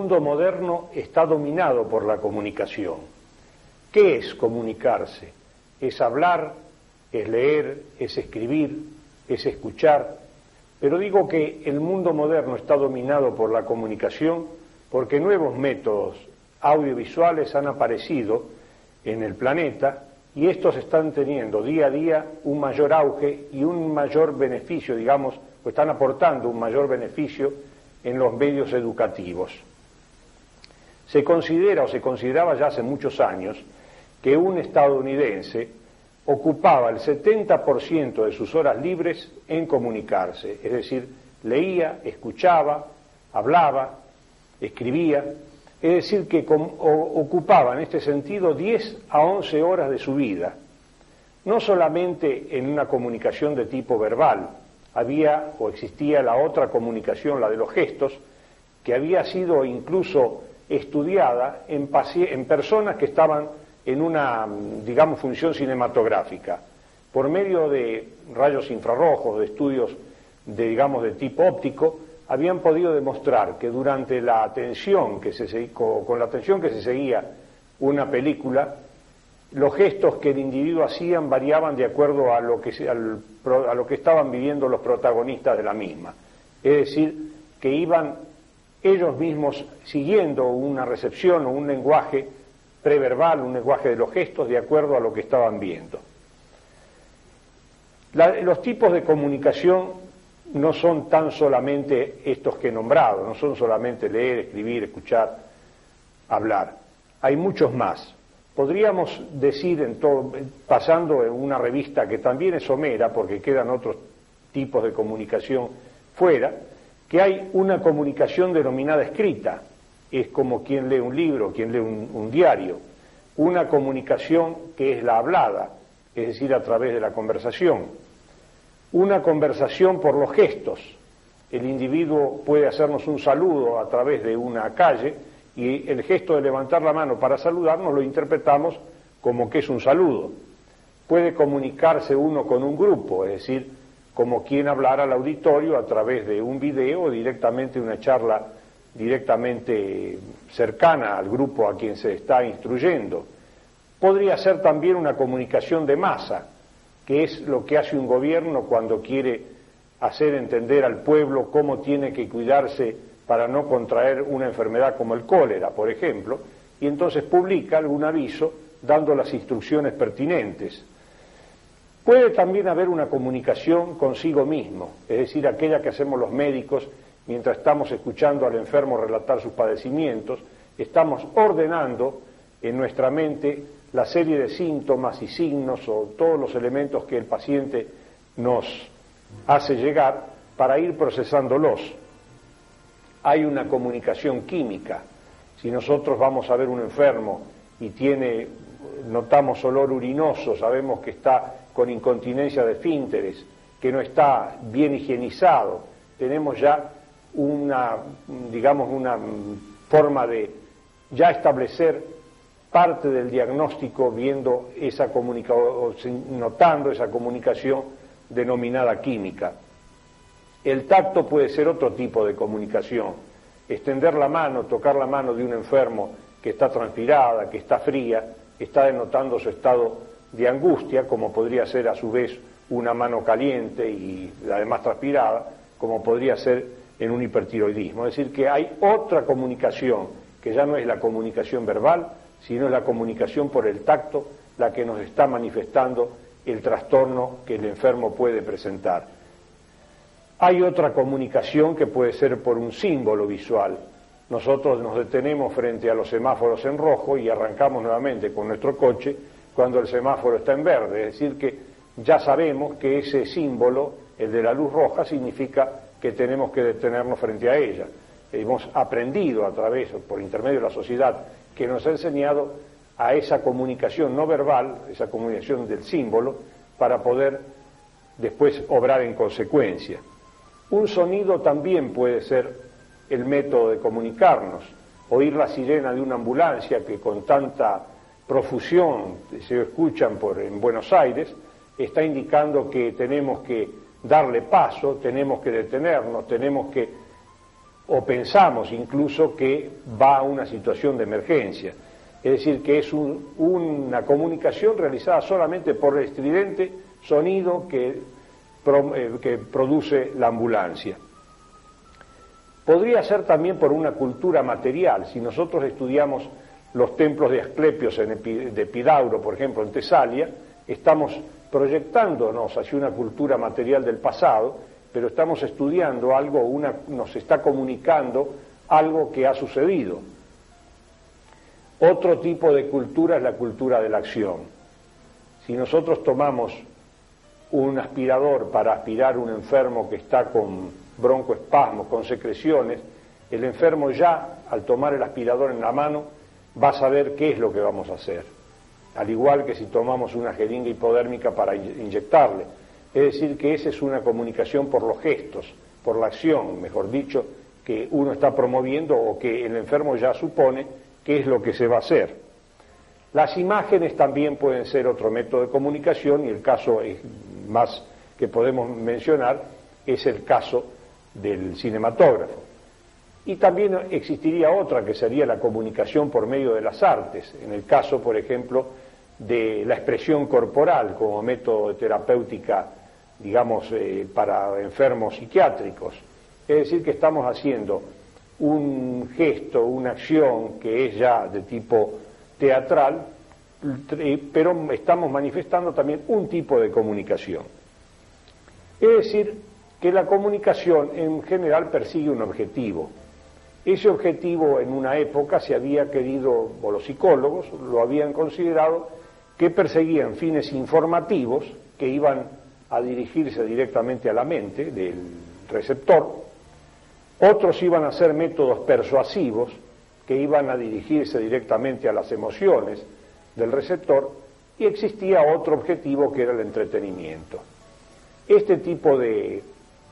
mundo moderno está dominado por la comunicación. ¿Qué es comunicarse? Es hablar, es leer, es escribir, es escuchar. Pero digo que el mundo moderno está dominado por la comunicación porque nuevos métodos audiovisuales han aparecido en el planeta y estos están teniendo día a día un mayor auge y un mayor beneficio, digamos, o están aportando un mayor beneficio en los medios educativos. Se considera o se consideraba ya hace muchos años que un estadounidense ocupaba el 70% de sus horas libres en comunicarse, es decir, leía, escuchaba, hablaba, escribía, es decir, que ocupaba en este sentido 10 a 11 horas de su vida, no solamente en una comunicación de tipo verbal, había o existía la otra comunicación, la de los gestos, que había sido incluso estudiada en personas que estaban en una, digamos, función cinematográfica, por medio de rayos infrarrojos, de estudios de, digamos, de tipo óptico, habían podido demostrar que durante la atención con la atención que se seguía una película, los gestos que el individuo hacían variaban de acuerdo a lo que estaban viviendo los protagonistas de la misma. Es decir, que iban ellos mismos siguiendo una recepción o un lenguaje preverbal, un lenguaje de los gestos de acuerdo a lo que estaban viendo. Los tipos de comunicación no son tan solamente estos que he nombrado, no son solamente leer, escribir, escuchar, hablar. Hay muchos más. Podríamos decir, pasando en una revista que también es somera, porque quedan otros tipos de comunicación fuera, que hay una comunicación denominada escrita, es como quien lee un libro, quien lee un diario, una comunicación que es la hablada, es decir, a través de la conversación, una conversación por los gestos. El individuo puede hacernos un saludo a través de una calle y el gesto de levantar la mano para saludarnos lo interpretamos como que es un saludo. Puede comunicarse uno con un grupo, es decir, como quien hablara al auditorio a través de un video o directamente una charla directamente cercana al grupo a quien se está instruyendo. Podría ser también una comunicación de masa, que es lo que hace un gobierno cuando quiere hacer entender al pueblo cómo tiene que cuidarse para no contraer una enfermedad como el cólera, por ejemplo, y entonces publica algún aviso dando las instrucciones pertinentes. Puede también haber una comunicación consigo mismo, es decir, aquella que hacemos los médicos mientras estamos escuchando al enfermo relatar sus padecimientos, estamos ordenando en nuestra mente la serie de síntomas y signos o todos los elementos que el paciente nos hace llegar para ir procesándolos. Hay una comunicación química. Si nosotros vamos a ver un enfermo y notamos olor urinoso, sabemos que está con incontinencia de esfínteres, que no está bien higienizado, tenemos ya una forma de ya establecer parte del diagnóstico viendo notando esa comunicación denominada química. El tacto puede ser otro tipo de comunicación, extender la mano, tocar la mano de un enfermo que está transpirada, que está fría, está denotando su estado de angustia, como podría ser a su vez una mano caliente y además transpirada, como podría ser en un hipertiroidismo. Es decir, que hay otra comunicación que ya no es la comunicación verbal, sino es la comunicación por el tacto la que nos está manifestando el trastorno que el enfermo puede presentar. Hay otra comunicación que puede ser por un símbolo visual. Nosotros nos detenemos frente a los semáforos en rojo y arrancamos nuevamente con nuestro coche cuando el semáforo está en verde, es decir que ya sabemos que ese símbolo, el de la luz roja, significa que tenemos que detenernos frente a ella. Hemos aprendido a través, por intermedio de la sociedad, que nos ha enseñado a esa comunicación no verbal, esa comunicación del símbolo, para poder después obrar en consecuencia. Un sonido también puede ser el método de comunicarnos. Oír la sirena de una ambulancia que con tanta profusión se escuchan en Buenos Aires, está indicando que tenemos que darle paso, tenemos que detenernos, tenemos que o pensamos incluso que va a una situación de emergencia. Es decir, que es una comunicación realizada solamente por el estridente sonido que produce la ambulancia. Podría ser también por una cultura material. Si nosotros estudiamos los templos de Asclepios de Epidauro, por ejemplo, en Tesalia, estamos proyectándonos hacia una cultura material del pasado, pero estamos estudiando algo, nos está comunicando algo que ha sucedido. Otro tipo de cultura es la cultura de la acción. Si nosotros tomamos un aspirador para aspirar a un enfermo que está con broncoespasmos, con secreciones, el enfermo ya, al tomar el aspirador en la mano, va a saber qué es lo que vamos a hacer. Al igual que si tomamos una jeringa hipodérmica para inyectarle. Es decir, que esa es una comunicación por los gestos, por la acción, mejor dicho, que uno está promoviendo o que el enfermo ya supone qué es lo que se va a hacer. Las imágenes también pueden ser otro método de comunicación, y el caso más que podemos mencionar es el caso del cinematógrafo. Y también existiría otra, que sería la comunicación por medio de las artes, en el caso, por ejemplo, de la expresión corporal como método de terapéutica, digamos, para enfermos psiquiátricos. Es decir, que estamos haciendo un gesto, una acción que es ya de tipo teatral, pero estamos manifestando también un tipo de comunicación. Es decir, que la comunicación en general persigue un objetivo. Ese objetivo en una época se había querido, o los psicólogos lo habían considerado, que perseguían fines informativos que iban a dirigirse directamente a la mente del receptor. Otros iban a ser métodos persuasivos que iban a dirigirse directamente a las emociones del receptor, y existía otro objetivo que era el entretenimiento. Este tipo de,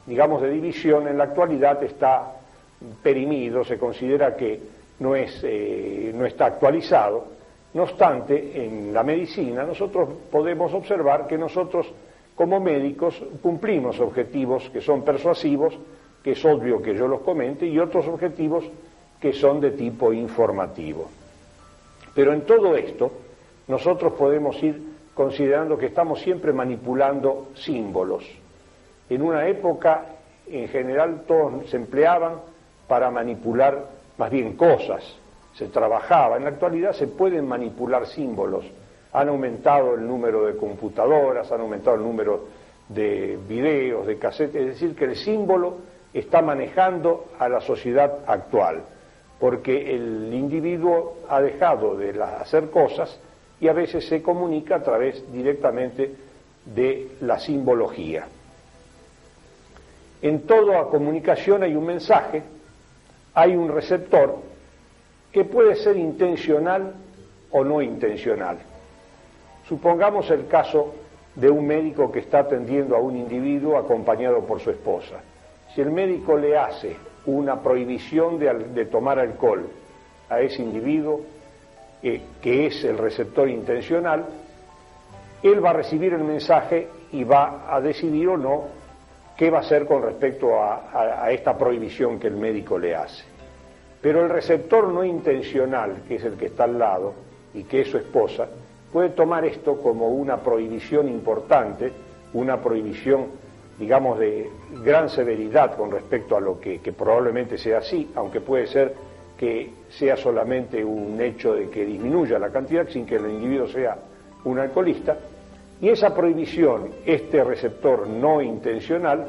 digamos, de división en la actualidad está perimido, se considera que no está actualizado. No obstante, en la medicina nosotros podemos observar que nosotros como médicos cumplimos objetivos que son persuasivos, que es obvio que yo los comente, y otros objetivos que son de tipo informativo. Pero en todo esto nosotros podemos ir considerando que estamos siempre manipulando símbolos. En una época, en general, todos se empleaban para manipular más bien cosas, se trabajaba. En la actualidad se pueden manipular símbolos. Han aumentado el número de computadoras, han aumentado el número de videos, de casetes, es decir, que el símbolo está manejando a la sociedad actual, porque el individuo ha dejado de hacer cosas y a veces se comunica a través directamente de la simbología. En toda comunicación hay un mensaje, hay un receptor que puede ser intencional o no intencional. Supongamos el caso de un médico que está atendiendo a un individuo acompañado por su esposa. Si el médico le hace una prohibición de tomar alcohol a ese individuo, que es el receptor intencional, él va a recibir el mensaje y va a decidir o no qué va a hacer con respecto a esta prohibición que el médico le hace. Pero el receptor no intencional, que es el que está al lado y que es su esposa, puede tomar esto como una prohibición importante, una prohibición, digamos, de gran severidad con respecto a lo que probablemente sea así, aunque puede ser que sea solamente un hecho de que disminuya la cantidad sin que el individuo sea un alcoholista, y esa prohibición, este receptor no intencional,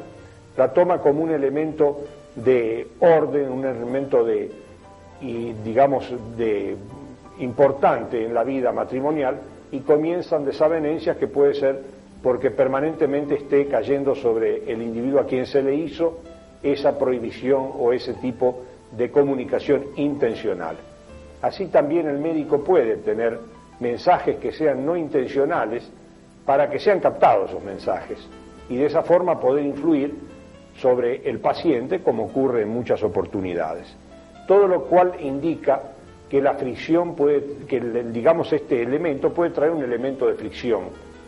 la toma como un elemento de orden, un elemento importante en la vida matrimonial, y comienzan desavenencias que puede ser porque permanentemente esté cayendo sobre el individuo a quien se le hizo esa prohibición o ese tipo de comunicación intencional. Así también el médico puede tener mensajes que sean no intencionales para que sean captados esos mensajes y de esa forma poder influir sobre el paciente, como ocurre en muchas oportunidades. Todo lo cual indica que la fricción este elemento puede traer un elemento de fricción.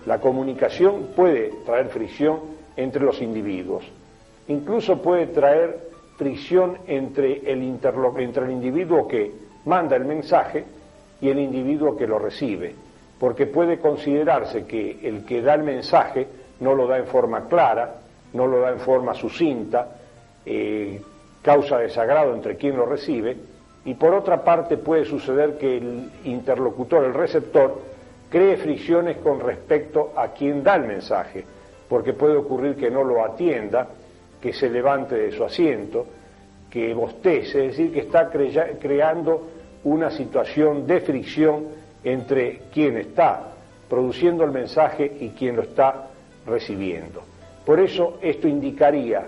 La comunicación puede traer fricción entre los individuos. Incluso puede traer fricción entre el individuo que manda el mensaje y el individuo que lo recibe, porque puede considerarse que el que da el mensaje no lo da en forma clara, no lo da en forma sucinta, causa desagrado entre quien lo recibe, y por otra parte puede suceder que el interlocutor, el receptor, cree fricciones con respecto a quien da el mensaje, porque puede ocurrir que no lo atienda, que se levante de su asiento, que bostece, es decir, que está creando una situación de fricción entre quien está produciendo el mensaje y quien lo está recibiendo. Por eso esto indicaría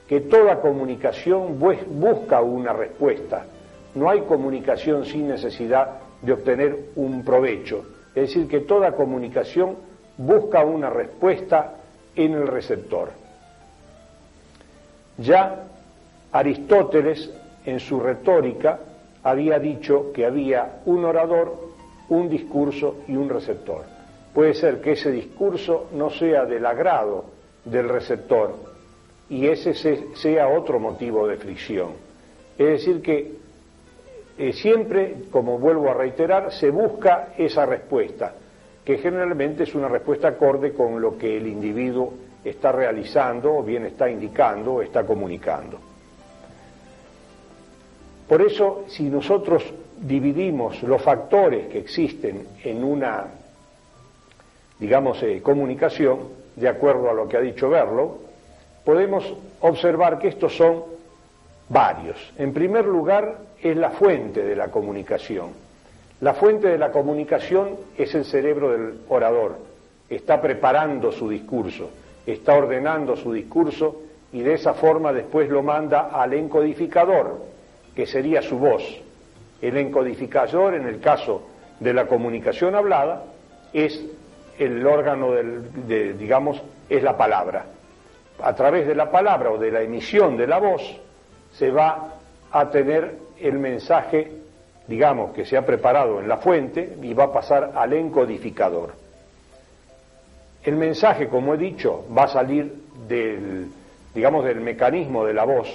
que toda comunicación busca una respuesta. No hay comunicación sin necesidad de obtener un provecho. Es decir, que toda comunicación busca una respuesta en el receptor. Ya Aristóteles, en su retórica, había dicho que había un orador, un discurso y un receptor. Puede ser que ese discurso no sea del agrado del receptor y ese sea otro motivo de fricción. Es decir que siempre, como vuelvo a reiterar, se busca esa respuesta, que generalmente es una respuesta acorde con lo que el individuo está realizando, o bien está indicando, o está comunicando. Por eso, si nosotros dividimos los factores que existen en una, digamos, comunicación, de acuerdo a lo que ha dicho Berlow, podemos observar que estos son varios. En primer lugar, es la fuente de la comunicación. La fuente de la comunicación es el cerebro del orador. Está preparando su discurso, está ordenando su discurso y de esa forma después lo manda al encodificador, que sería su voz. El encodificador, en el caso de la comunicación hablada, es el órgano digamos, es la palabra. A través de la palabra o de la emisión de la voz se va a tener el mensaje, digamos, que se ha preparado en la fuente y va a pasar al encodificador. El mensaje, como he dicho, va a salir del mecanismo de la voz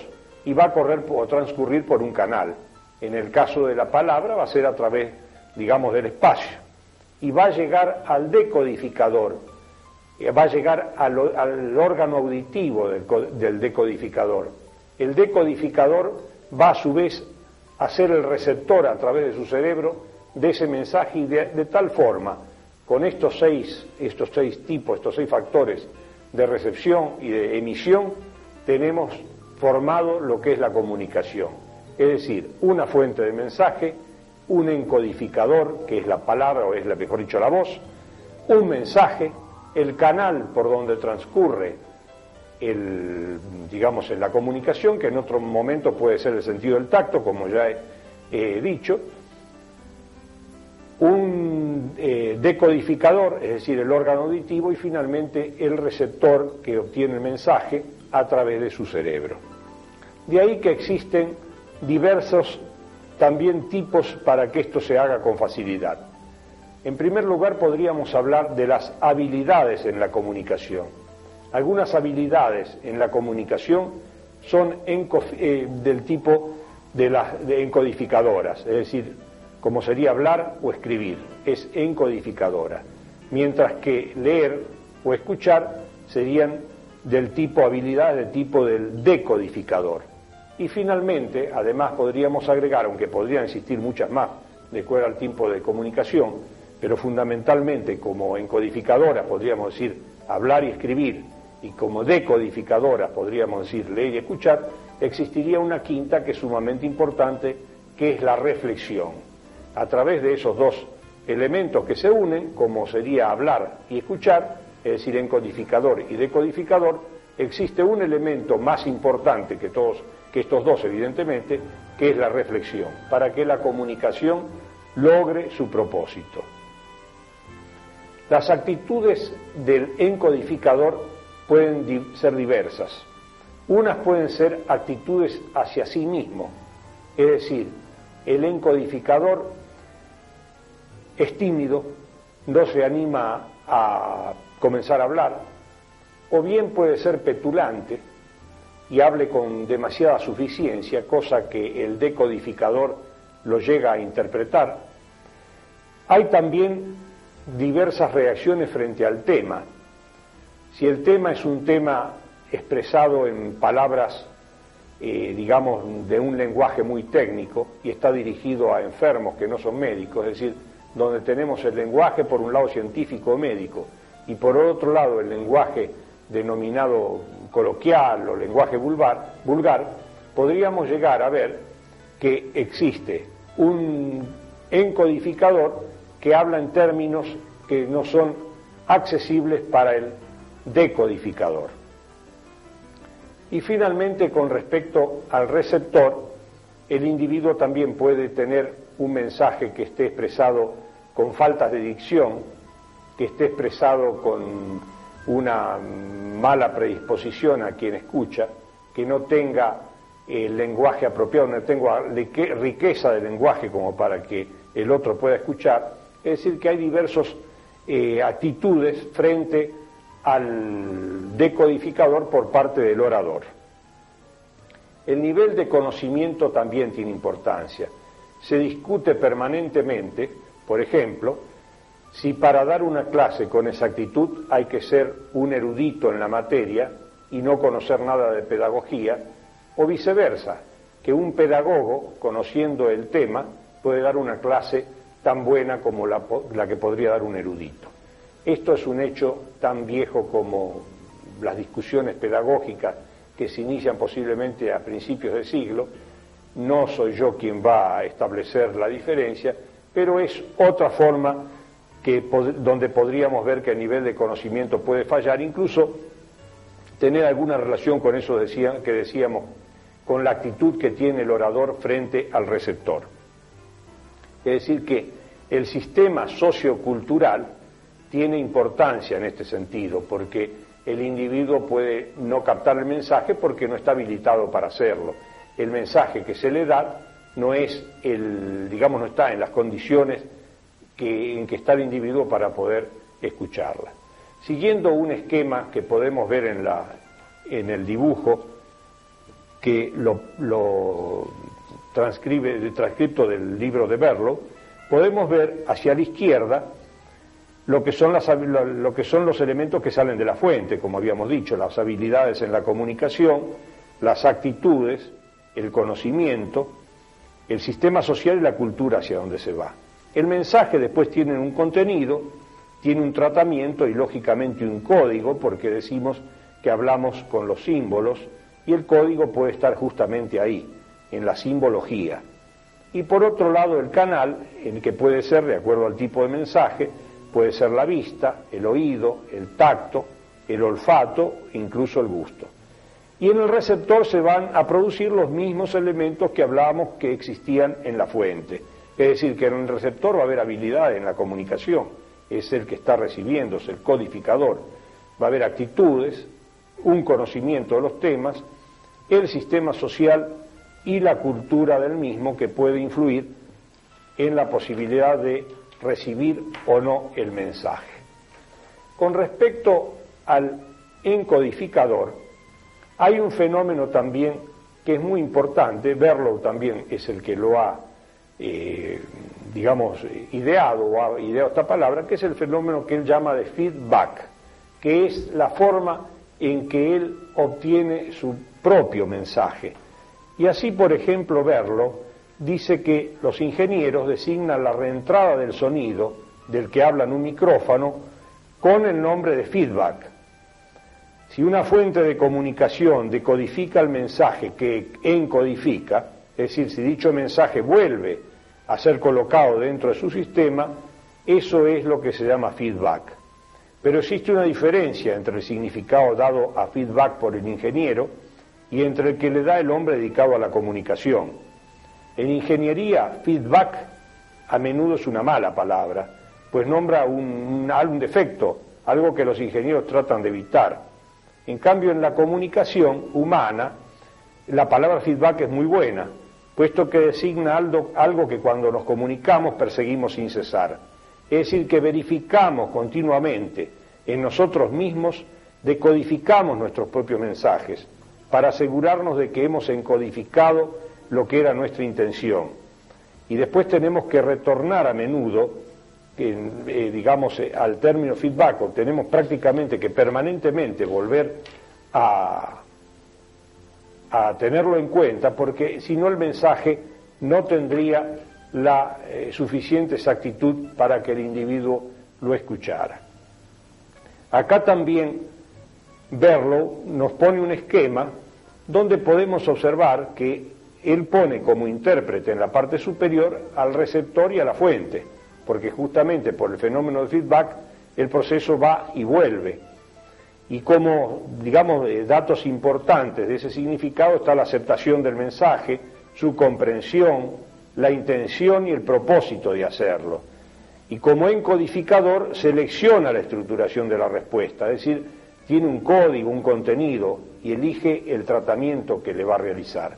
y va a correr o transcurrir por un canal. En el caso de la palabra va a ser a través, digamos, del espacio y va a llegar al decodificador, va a llegar al órgano auditivo del decodificador. El decodificador va a su vez a ser el receptor a través de su cerebro de ese mensaje y de tal forma, con estos seis factores de recepción y de emisión, tenemos formado lo que es la comunicación. Es decir, una fuente de mensaje, un encodificador, que es la palabra o es, mejor dicho, la voz, un mensaje, el canal por donde transcurre en la comunicación, que en otro momento puede ser el sentido del tacto, como ya he dicho, un decodificador, es decir, el órgano auditivo, y finalmente el receptor que obtiene el mensaje a través de su cerebro. De ahí que existen diversos también tipos para que esto se haga con facilidad. En primer lugar, podríamos hablar de las habilidades en la comunicación. Algunas habilidades en la comunicación son del tipo de encodificadoras, es decir, como sería hablar o escribir, es encodificadora, mientras que leer o escuchar serían habilidades del tipo del decodificador. Y finalmente, además podríamos agregar, aunque podrían existir muchas más de acuerdo al tipo de comunicación, pero fundamentalmente como encodificadora podríamos decir hablar y escribir, y como decodificadora podríamos decir leer y escuchar, existiría una quinta que es sumamente importante, que es la reflexión. A través de esos dos elementos que se unen, como sería hablar y escuchar, es decir, encodificador y decodificador, existe un elemento más importante que estos dos, evidentemente, que es la reflexión, para que la comunicación logre su propósito. Las actitudes del encodificador pueden ser diversas. Unas pueden ser actitudes hacia sí mismo, es decir, el encodificador es tímido, no se anima a comenzar a hablar, o bien puede ser petulante, y hable con demasiada suficiencia, cosa que el decodificador lo llega a interpretar. Hay también diversas reacciones frente al tema. Si el tema es un tema expresado en palabras, digamos, de un lenguaje muy técnico y está dirigido a enfermos que no son médicos, es decir, donde tenemos el lenguaje por un lado científico o médico y por otro lado el lenguaje denominado coloquial o lenguaje vulgar, podríamos llegar a ver que existe un encodificador que habla en términos que no son accesibles para el decodificador. Y finalmente, con respecto al receptor, el individuo también puede tener un mensaje que esté expresado con faltas de dicción, que esté expresado con una mala predisposición a quien escucha, que no tenga el lenguaje apropiado, no tenga riqueza de lenguaje como para que el otro pueda escuchar. Es decir, que hay diversas actitudes frente al decodificador por parte del orador. El nivel de conocimiento también tiene importancia. Se discute permanentemente, por ejemplo, si para dar una clase con exactitud hay que ser un erudito en la materia y no conocer nada de pedagogía, o viceversa, que un pedagogo, conociendo el tema, puede dar una clase tan buena como la que podría dar un erudito. Esto es un hecho tan viejo como las discusiones pedagógicas que se inician posiblemente a principios de siglo. No soy yo quien va a establecer la diferencia, pero es otra forma donde podríamos ver que el nivel de conocimiento puede fallar, incluso tener alguna relación con eso que decíamos, con la actitud que tiene el orador frente al receptor. Es decir, que el sistema sociocultural tiene importancia en este sentido, porque el individuo puede no captar el mensaje porque no está habilitado para hacerlo. El mensaje que se le da no es no está en las condiciones en que está el individuo para poder escucharla. Siguiendo un esquema que podemos ver en el dibujo, que lo transcribe el transcripto del libro de Berlow, podemos ver hacia la izquierda lo que son los elementos que salen de la fuente, como habíamos dicho, las habilidades en la comunicación, las actitudes, el conocimiento, el sistema social y la cultura hacia donde se va. El mensaje después tiene un contenido, tiene un tratamiento y lógicamente un código, porque decimos que hablamos con los símbolos y el código puede estar justamente ahí, en la simbología. Y por otro lado el canal, en que puede ser, de acuerdo al tipo de mensaje, puede ser la vista, el oído, el tacto, el olfato, incluso el gusto. Y en el receptor se van a producir los mismos elementos que hablábamos que existían en la fuente. Es decir, que en el receptor va a haber habilidades en la comunicación, es el que está recibiendo, es el codificador. Va a haber actitudes, un conocimiento de los temas, el sistema social y la cultura del mismo que puede influir en la posibilidad de recibir o no el mensaje. Con respecto al encodificador, hay un fenómeno también que es muy importante. Berlow también es el que lo ha, ideado, o ha ideado esta palabra, que es el fenómeno que él llama de feedback, que es la forma en que él obtiene su propio mensaje. Y así, por ejemplo, Berlow dice que los ingenieros designan la reentrada del sonido del que habla en un micrófono con el nombre de feedback. Si una fuente de comunicación decodifica el mensaje que encodifica, es decir, si dicho mensaje vuelve a ser colocado dentro de su sistema, eso es lo que se llama feedback. Pero existe una diferencia entre el significado dado a feedback por el ingeniero y entre el que le da el hombre dedicado a la comunicación. En ingeniería, feedback a menudo es una mala palabra, pues nombra un defecto, algo que los ingenieros tratan de evitar. En cambio, en la comunicación humana, la palabra feedback es muy buena, puesto que designa algo que cuando nos comunicamos perseguimos sin cesar. Es decir, que verificamos continuamente en nosotros mismos, decodificamos nuestros propios mensajes, para asegurarnos de que hemos encodificado lo que era nuestra intención. Y después tenemos que retornar a menudo, digamos, al término feedback, o tenemos prácticamente que permanentemente volver a tenerlo en cuenta, porque si no el mensaje no tendría la suficiente exactitud para que el individuo lo escuchara. Acá también Berlow nos pone un esquema donde podemos observar que él pone como intérprete en la parte superior al receptor y a la fuente, porque justamente por el fenómeno de feedback el proceso va y vuelve. Y como, digamos, datos importantes de ese significado está la aceptación del mensaje, su comprensión, la intención y el propósito de hacerlo. Y como encodificador selecciona la estructuración de la respuesta, es decir, tiene un código, un contenido y elige el tratamiento que le va a realizar.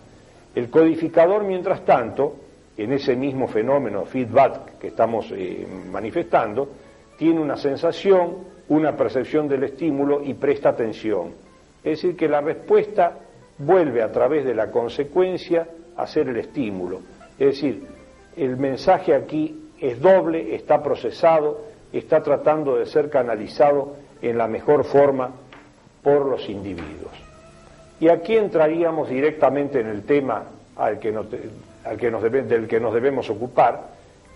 El codificador, mientras tanto, en ese mismo fenómeno feedback que estamos manifestando, tiene una sensación, una percepción del estímulo y presta atención. Es decir, que la respuesta vuelve a través de la consecuencia a ser el estímulo. Es decir, el mensaje aquí es doble, está procesado, está tratando de ser canalizado en la mejor forma por los individuos. Y aquí entraríamos directamente en el tema del que nos debemos ocupar,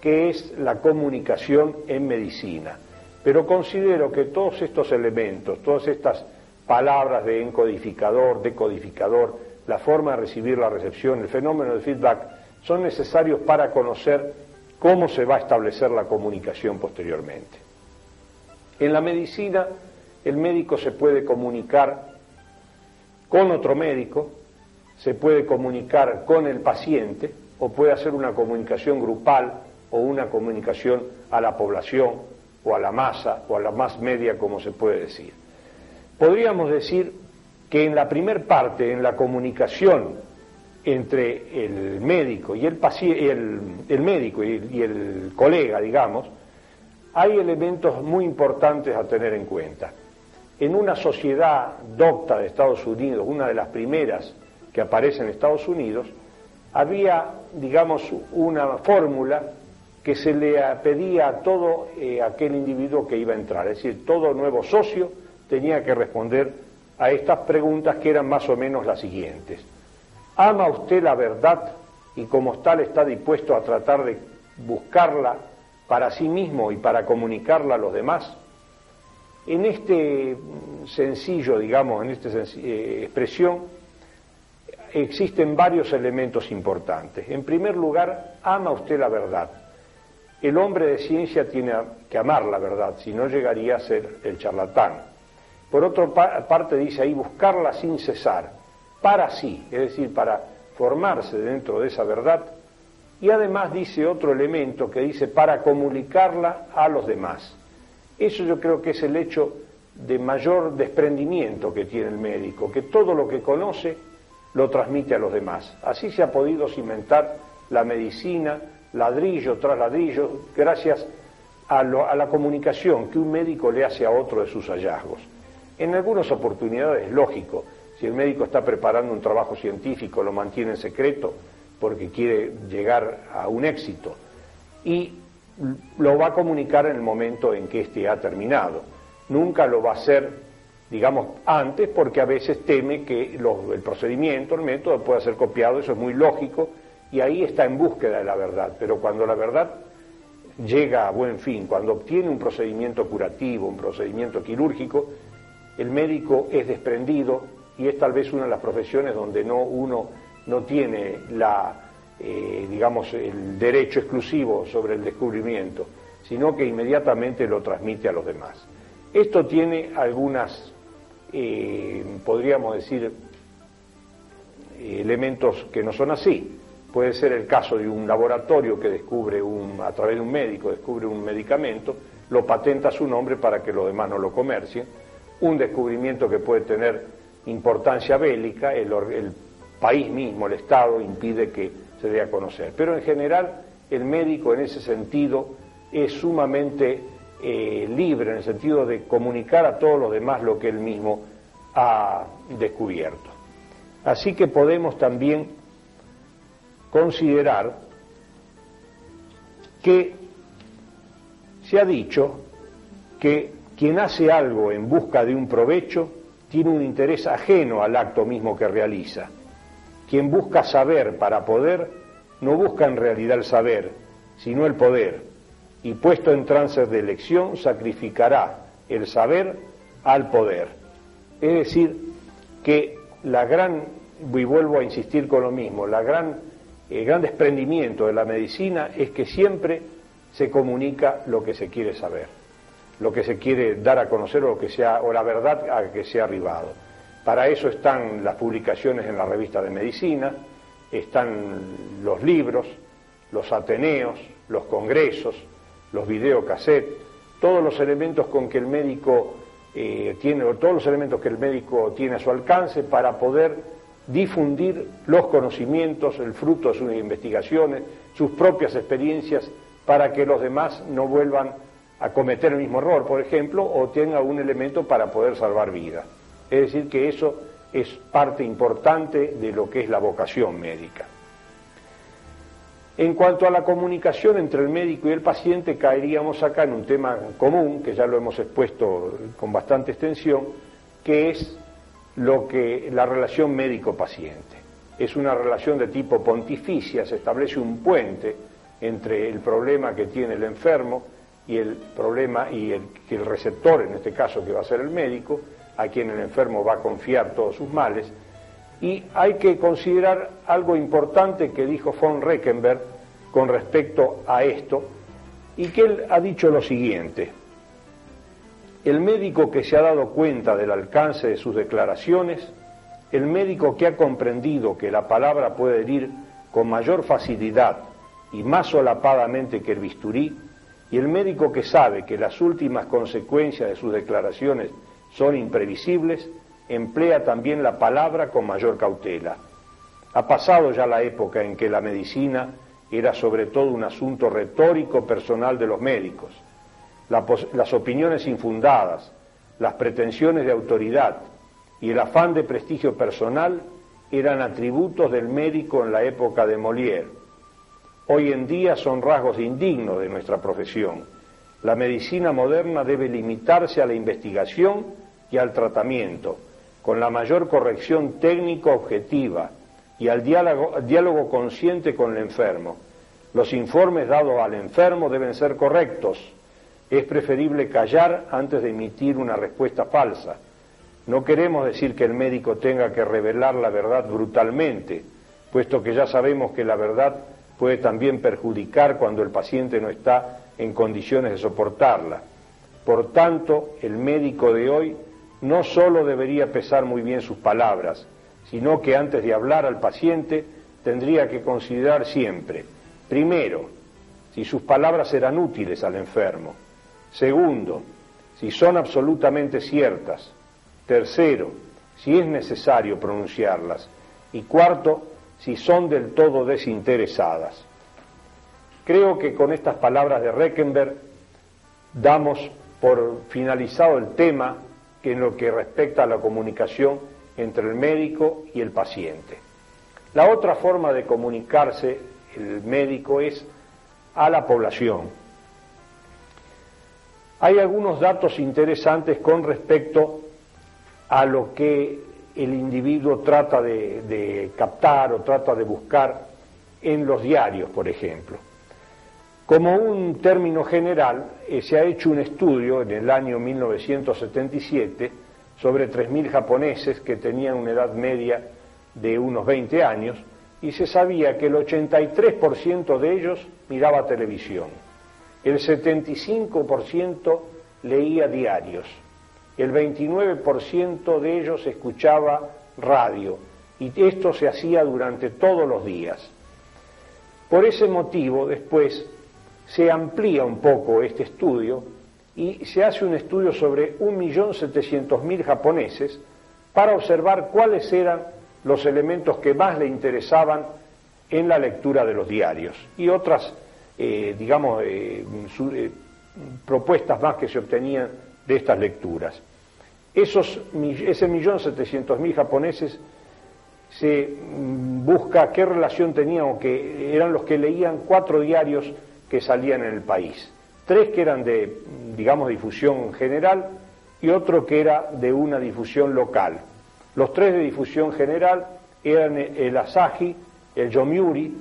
que es la comunicación en medicina. Pero considero que todos estos elementos, todas estas palabras de encodificador, decodificador, la forma de recibir la recepción, el fenómeno de feedback, son necesarios para conocer cómo se va a establecer la comunicación posteriormente. En la medicina, el médico se puede comunicar con otro médico, se puede comunicar con el paciente, o puede hacer una comunicación grupal o una comunicación a la población, o a la masa, o a la más media, como se puede decir. Podríamos decir que en la primer parte, en la comunicación entre el médico y el paciente, el médico y el colega, digamos, hay elementos muy importantes a tener en cuenta. En una sociedad docta de Estados Unidos, una de las primeras que aparece en Estados Unidos, había, digamos, una fórmula que se le pedía a todo aquel individuo que iba a entrar, es decir, todo nuevo socio tenía que responder a estas preguntas que eran más o menos las siguientes. ¿Ama usted la verdad y como tal está dispuesto a tratar de buscarla para sí mismo y para comunicarla a los demás? En este sencillo, digamos, en esta expresión, existen varios elementos importantes. En primer lugar, ¿ama usted la verdad? El hombre de ciencia tiene que amar la verdad, si no llegaría a ser el charlatán. Por otra parte dice ahí, buscarla sin cesar, para sí, es decir, para formarse dentro de esa verdad. Y además dice otro elemento que dice, para comunicarla a los demás. Eso yo creo que es el hecho de mayor desprendimiento que tiene el médico, que todo lo que conoce lo transmite a los demás. Así se ha podido cimentar la medicina, ladrillo tras ladrillo, gracias a la comunicación que un médico le hace a otro de sus hallazgos. En algunas oportunidades es lógico, si el médico está preparando un trabajo científico, lo mantiene en secreto porque quiere llegar a un éxito y lo va a comunicar en el momento en que éste ha terminado. Nunca lo va a hacer, digamos, antes, porque a veces teme que el procedimiento, el método pueda ser copiado, eso es muy lógico, y ahí está en búsqueda de la verdad. Pero cuando la verdad llega a buen fin, cuando obtiene un procedimiento curativo, un procedimiento quirúrgico, el médico es desprendido y es tal vez una de las profesiones donde uno no tiene digamos, el derecho exclusivo sobre el descubrimiento, sino que inmediatamente lo transmite a los demás. Esto tiene algunas, podríamos decir, elementos que no son así. Puede ser el caso de un laboratorio que descubre, a través de un médico, descubre un medicamento, lo patenta a su nombre para que los demás no lo comercien. Un descubrimiento que puede tener importancia bélica, el país mismo, el Estado, impide que se dé a conocer. Pero en general, el médico en ese sentido es sumamente libre, en el sentido de comunicar a todos los demás lo que él mismo ha descubierto. Así que podemos también considerar que se ha dicho que quien hace algo en busca de un provecho tiene un interés ajeno al acto mismo que realiza. Quien busca saber para poder, no busca en realidad el saber, sino el poder, y puesto en trance de elección, sacrificará el saber al poder. Es decir, que y vuelvo a insistir con lo mismo, el gran desprendimiento de la medicina es que siempre se comunica lo que se quiere saber, lo que se quiere dar a conocer o la verdad a que se ha arribado. Para eso están las publicaciones en la revista de medicina, están los libros, los ateneos, los congresos, los videocassettes, todos los elementos con que el médico todos los elementos que el médico tiene a su alcance para poder difundir los conocimientos, el fruto de sus investigaciones, sus propias experiencias, para que los demás no vuelvan a cometer el mismo error, por ejemplo, o tengan un elemento para poder salvar vidas. Es decir, que eso es parte importante de lo que es la vocación médica. En cuanto a la comunicación entre el médico y el paciente, caeríamos acá en un tema común, que ya lo hemos expuesto con bastante extensión, que es la relación médico-paciente. Es una relación de tipo pontificia, se establece un puente entre el problema que tiene el enfermo y el problema y el receptor, en este caso que va a ser el médico, a quien el enfermo va a confiar todos sus males. Y hay que considerar algo importante que dijo von Reckenberg con respecto a esto, y que él ha dicho lo siguiente: el médico que se ha dado cuenta del alcance de sus declaraciones, el médico que ha comprendido que la palabra puede herir con mayor facilidad y más solapadamente que el bisturí, y el médico que sabe que las últimas consecuencias de sus declaraciones son imprevisibles, emplea también la palabra con mayor cautela. Ha pasado ya la época en que la medicina era sobre todo un asunto retórico personal de los médicos. Las opiniones infundadas, las pretensiones de autoridad y el afán de prestigio personal eran atributos del médico en la época de Molière. Hoy en día son rasgos indignos de nuestra profesión. La medicina moderna debe limitarse a la investigación y al tratamiento, con la mayor corrección técnico-objetiva y al diálogo consciente con el enfermo. Los informes dados al enfermo deben ser correctos. Es preferible callar antes de emitir una respuesta falsa. No queremos decir que el médico tenga que revelar la verdad brutalmente, puesto que ya sabemos que la verdad puede también perjudicar cuando el paciente no está en condiciones de soportarla. Por tanto, el médico de hoy no solo debería pesar muy bien sus palabras, sino que antes de hablar al paciente tendría que considerar siempre, primero, si sus palabras serán útiles al enfermo; segundo, si son absolutamente ciertas; tercero, si es necesario pronunciarlas; y cuarto, si son del todo desinteresadas. Creo que con estas palabras de Reckenberg damos por finalizado el tema que en lo que respecta a la comunicación entre el médico y el paciente. La otra forma de comunicarse el médico es a la población. Hay algunos datos interesantes con respecto a lo que el individuo trata de captar o trata de buscar en los diarios, por ejemplo. Como un término general, se ha hecho un estudio en el año 1977 sobre 3.000 japoneses que tenían una edad media de unos 20 años, y se sabía que el 83% de ellos miraba televisión, el 75% leía diarios, el 29% de ellos escuchaba radio, y esto se hacía durante todos los días. Por ese motivo, después se amplía un poco este estudio y se hace un estudio sobre 1.700.000 japoneses para observar cuáles eran los elementos que más le interesaban en la lectura de los diarios y otras, propuestas más que se obtenían de estas lecturas. Ese 1.700.000 japoneses se busca qué relación tenían, o que eran los que leían 4 diarios que salían en el país. 3 que eran de, digamos, difusión general y otro que era de una difusión local. Los 3 de difusión general eran el Asahi, el Yomiuri,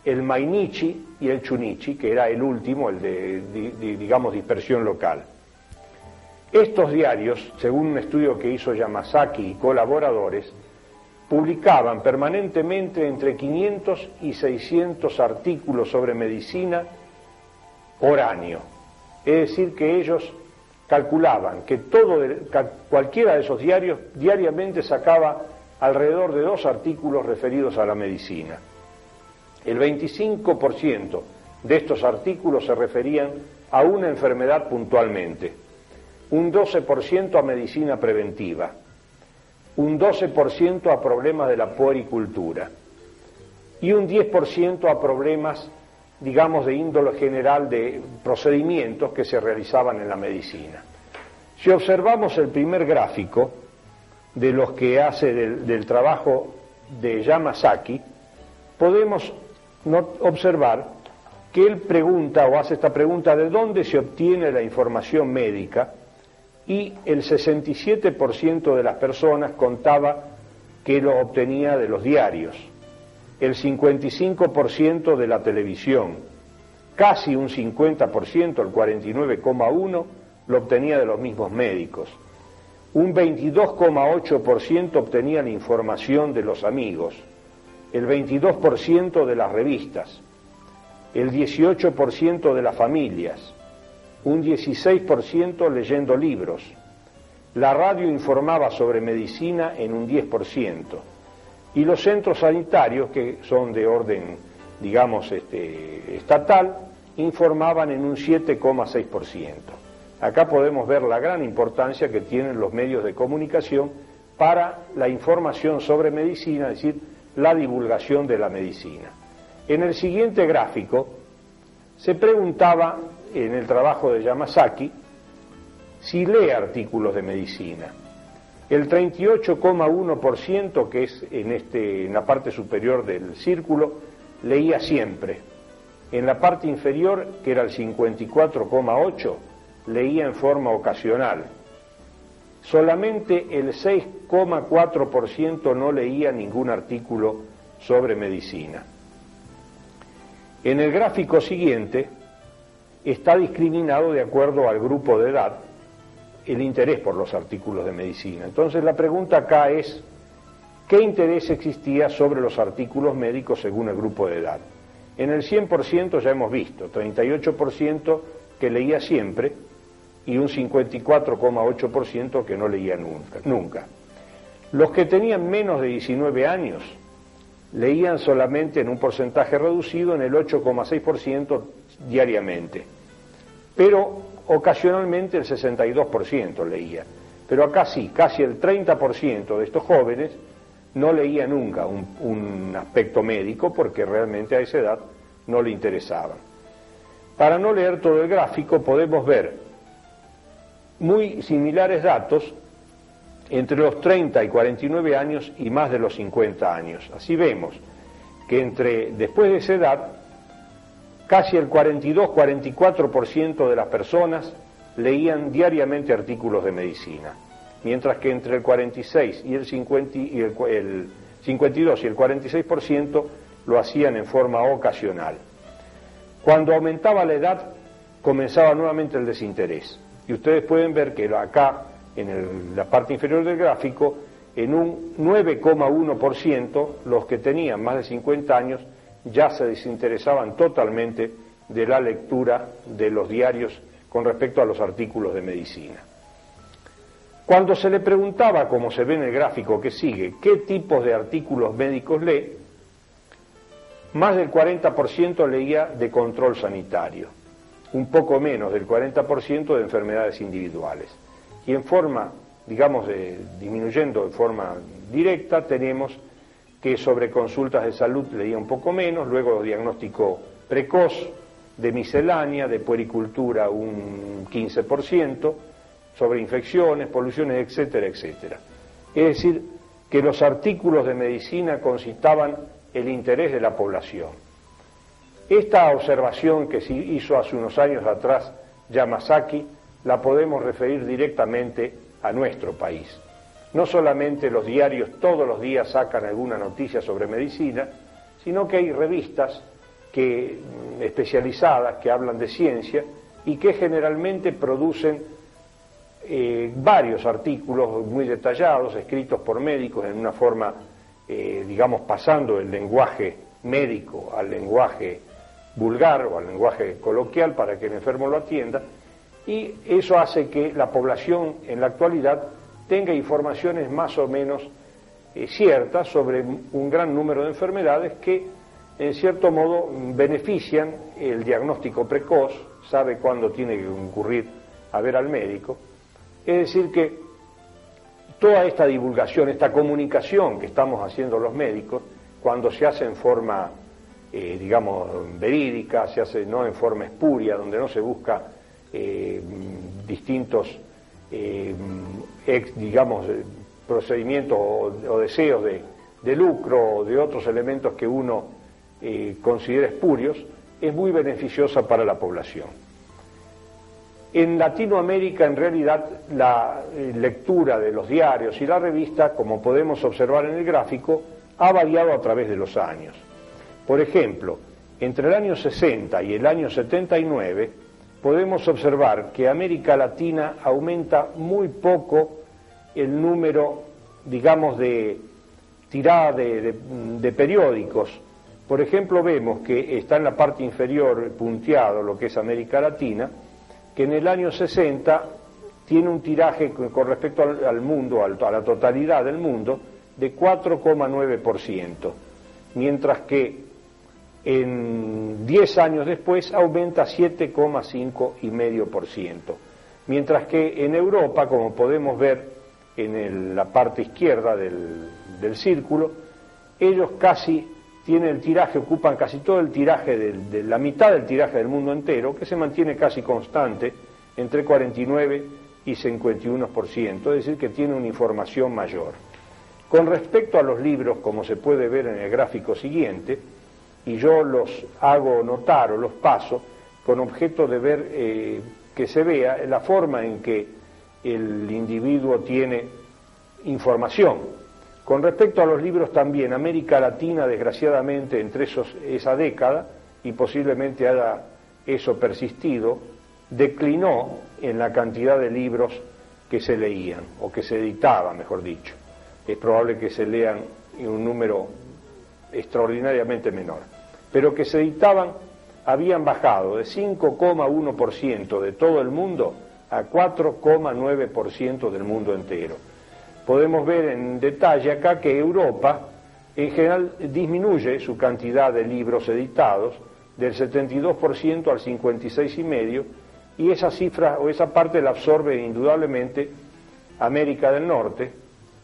el Mainichi y el Chunichi, que era el último, el de digamos, dispersión local. Estos diarios, según un estudio que hizo Yamazaki y colaboradores, publicaban permanentemente entre 500 y 600 artículos sobre medicina por año. Es decir, que ellos calculaban que cualquiera de esos diarios diariamente sacaba alrededor de 2 artículos referidos a la medicina. El 25% de estos artículos se referían a una enfermedad puntualmente, un 12% a medicina preventiva, un 12% a problemas de la puericultura y un 10% a problemas, digamos, de índole general, de procedimientos que se realizaban en la medicina. Si observamos el primer gráfico de los que hace del trabajo de Yamazaki, podemos observar que él pregunta, o hace esta pregunta, ¿de dónde se obtiene la información médica? Y el 67% de las personas contaba que lo obtenía de los diarios, el 55% de la televisión, casi un 50%, el 49,1%, lo obtenía de los mismos médicos, un 22,8% obtenía la información de los amigos, el 22% de las revistas, el 18% de las familias, un 16% leyendo libros. La radio informaba sobre medicina en un 10%, y los centros sanitarios, que son de orden, digamos, estatal, informaban en un 7,6%. Acá podemos ver la gran importancia que tienen los medios de comunicación para la información sobre medicina, es decir, la divulgación de la medicina. En el siguiente gráfico se preguntaba, en el trabajo de Yamazaki, si lee artículos de medicina. El 38,1%, que es en la parte superior del círculo, leía siempre. En la parte inferior, que era el 54,8%, leía en forma ocasional. Solamente el 6,4% no leía ningún artículo sobre medicina. En el gráfico siguiente está discriminado de acuerdo al grupo de edad el interés por los artículos de medicina. Entonces la pregunta acá es, ¿qué interés existía sobre los artículos médicos según el grupo de edad? En el 100% ya hemos visto, 38% que leía siempre y un 54,8% que no leía nunca. Los que tenían menos de 19 años leían solamente en un porcentaje reducido, en el 8,6% diariamente, pero ocasionalmente el 62% leía. Pero acá sí, casi el 30% de estos jóvenes no leía nunca un aspecto médico, porque realmente a esa edad no le interesaban. Para no leer todo el gráfico, podemos ver muy similares datos entre los 30 y 49 años y más de los 50 años. Así vemos que después de esa edad, casi el 42-44% de las personas leían diariamente artículos de medicina, mientras que entre el 46 y el 52 y el 46% lo hacían en forma ocasional. Cuando aumentaba la edad, comenzaba nuevamente el desinterés. Y ustedes pueden ver que acá, en la parte inferior del gráfico, en un 9,1%, los que tenían más de 50 años ya se desinteresaban totalmente de la lectura de los diarios con respecto a los artículos de medicina. Cuando se le preguntaba, como se ve en el gráfico que sigue, qué tipos de artículos médicos lee, más del 40% leía de control sanitario, un poco menos del 40% de enfermedades individuales. Y en forma, digamos, disminuyendo de forma directa, tenemos que sobre consultas de salud leía un poco menos, luego diagnóstico precoz, de miscelánea, de puericultura un 15%, sobre infecciones, poluciones, etcétera, etcétera. Es decir, que los artículos de medicina concitaban el interés de la población. Esta observación que se hizo hace unos años atrás Yamasaki la podemos referir directamente a nuestro país. No solamente los diarios todos los días sacan alguna noticia sobre medicina, sino que hay revistas especializadas que hablan de ciencia y que generalmente producen varios artículos muy detallados, escritos por médicos en una forma, digamos, pasando el lenguaje médico al lenguaje vulgar o al lenguaje coloquial para que el enfermo lo atienda, y eso hace que la población en la actualidad tenga informaciones más o menos ciertas sobre un gran número de enfermedades que en cierto modo benefician el diagnóstico precoz, sabe cuándo tiene que concurrir a ver al médico. Es decir que toda esta divulgación, esta comunicación que estamos haciendo los médicos, cuando se hace en forma, digamos, verídica, se hace no en forma espuria, donde no se busca distintos, digamos, procedimientos o deseos de lucro o de otros elementos que uno considera espurios, es muy beneficiosa para la población. En Latinoamérica, en realidad, la lectura de los diarios y la revista, como podemos observar en el gráfico, ha variado a través de los años. Por ejemplo, entre el año 60 y el año 79, podemos observar que América Latina aumenta muy poco el número, digamos, de tirada de periódicos. Por ejemplo, vemos que está en la parte inferior punteado lo que es América Latina, que en el año 60 tiene un tiraje con respecto al mundo, a la totalidad del mundo, de 4,9%, mientras que en 10 años después aumenta 7,5%, mientras que en Europa, como podemos ver en la parte izquierda del círculo, ellos casi tienen el tiraje, ocupan casi todo el tiraje de la mitad del tiraje del mundo entero, que se mantiene casi constante entre 49 y 51%, es decir, que tiene una información mayor. Con respecto a los libros, como se puede ver en el gráfico siguiente, y yo los hago notar o los paso con objeto de ver que se vea la forma en que el individuo tiene información. Con respecto a los libros también, América Latina, desgraciadamente, entre esa década, y posiblemente haya eso persistido, declinó en la cantidad de libros que se leían, o que se editaban, mejor dicho. Es probable que se lean en un número extraordinariamente menor, pero que se editaban habían bajado de 5,1% de todo el mundo a 4,9% del mundo entero. Podemos ver en detalle acá que Europa en general disminuye su cantidad de libros editados del 72% al 56,5%, y esa cifra o esa parte la absorbe indudablemente América del Norte,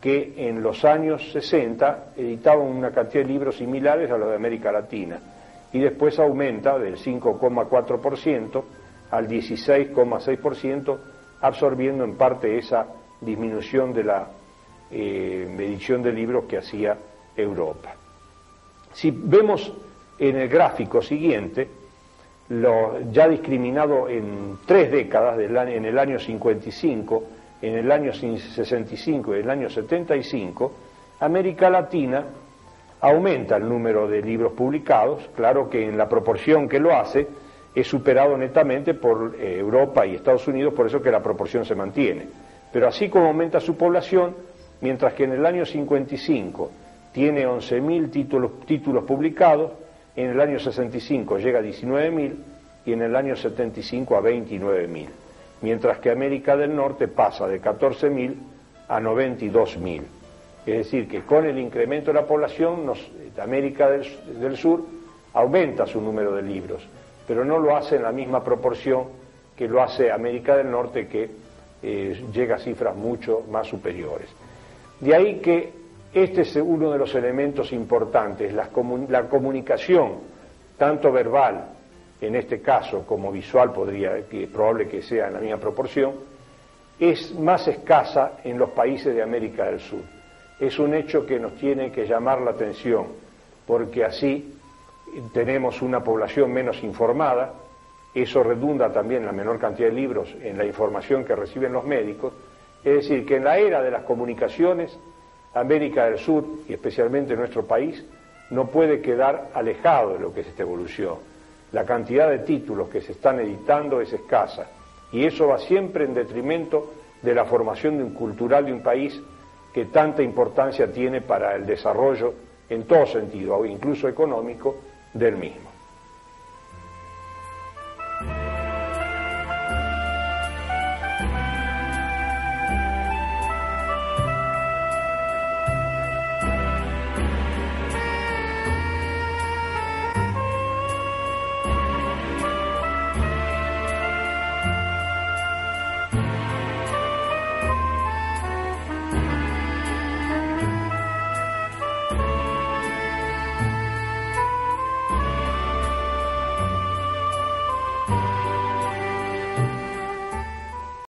que en los años 60 editaban una cantidad de libros similares a los de América Latina, y después aumenta del 5,4% al 16,6%, absorbiendo en parte esa disminución de la edición de libros que hacía Europa. Si vemos en el gráfico siguiente, ya discriminado en 3 décadas, en el año 55, en el año 65 y en el año 75, América Latina aumenta el número de libros publicados. Claro que en la proporción que lo hace es superado netamente por Europa y Estados Unidos, por eso que la proporción se mantiene. Pero así como aumenta su población, mientras que en el año 55 tiene 11.000 títulos publicados, en el año 65 llega a 19.000 y en el año 75 a 29.000, mientras que América del Norte pasa de 14.000 a 92.000. Es decir, que con el incremento de la población, América del Sur aumenta su número de libros, pero no lo hace en la misma proporción que lo hace América del Norte, que llega a cifras mucho más superiores. De ahí que este es uno de los elementos importantes, la comunicación, tanto verbal, en este caso, como visual, probable que sea en la misma proporción, es más escasa en los países de América del Sur. es un hecho que nos tiene que llamar la atención, porque así tenemos una población menos informada, eso redunda también en la menor cantidad de libros en la información que reciben los médicos. Es decir, que en la era de las comunicaciones, América del Sur, y especialmente nuestro país, no puede quedar alejado de lo que es esta evolución. La cantidad de títulos que se están editando es escasa, y eso va siempre en detrimento de la formación cultural de un país que tanta importancia tiene para el desarrollo en todo sentido, incluso económico, del mismo.